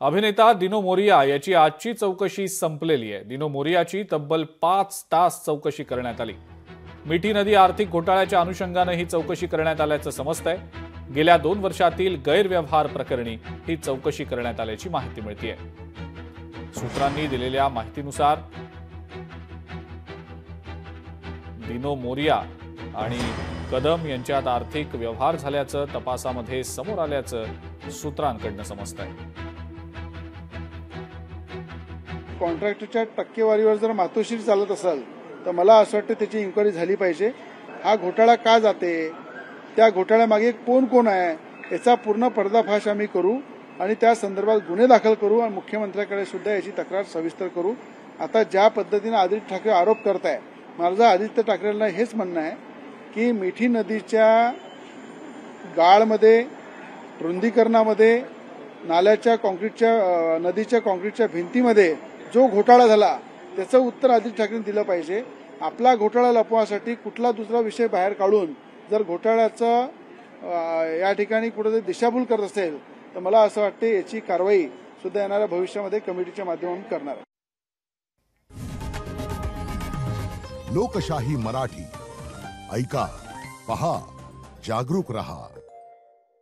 अभिनेता दिनो मोरिया याची आजची चौकशी संपलेली आहे। दिनो मोरियाची तब्बल 5 तास चौकशी करण्यात आली। मिठी नदी आर्थिक घोटाळ्याच्या अनुषंगाने ही चौकशी करण्यात आल्याचं समजतंय। गेल्या 2 वर्षातील गैरव्यवहार प्रकरणी ही चौकशी करण्यात आल्याची माहिती मिळतेय। सूत्रांनी दिलेल्या माहितीनुसार दिनो मोरिया आणि कदम यांच्यात आर्थिक व्यवहार झाल्याचं तपासामध्ये समोर आल्याचं सूत्रांकडून समजतंय। कॉन्ट्रॅक्टरच्या टक्केवारीवर जर मातोश्री चालत असेल तर मला असं वाटतं त्याची इन्क्वायरी झाली पाहिजे। हा घोटाळा का जाते, त्या घोटाळ्यामागे कोण कोण आहे याचा पूर्ण पर्दाफाश आम्ही करू आणि त्या संदर्भात गुन्हे दाखल करू आणि मुख्यमंत्र्यांकडे सुद्धा याची तक्रार सविस्तर करू। आता ज्या पद्धतीने आदित्य ठाकरे आरोप करताय, माझं आदित्य ठाकरेंना हेच म्हणणं आहे की मिठी नदीच्या गाळमध्ये, रुंदीकरणामध्ये, नाल्याच्या कॉन्क्रीटच्या नदीच्या कॉन्क्रीटच्या भिंतीमध्ये जो घोटाळा झाला त्याचं उत्तर आदित्य ठाकरेंनी दिलं पाहिजे। आपला घोटाळा लपवण्यासाठी कुठला दुसरा विषय बाहेर काढून जर घोटाळ्याचं या ठिकाणी कुठेतरी दिशाभूल करत असेल तर मला असं वाटतं याची कारवाई सुद्धा येणाऱ्या भविष्यामध्ये कमिटीच्या माध्यमातून करणार आहे। लोकशाही मराठी ऐका, पहा, जागरूक रहा।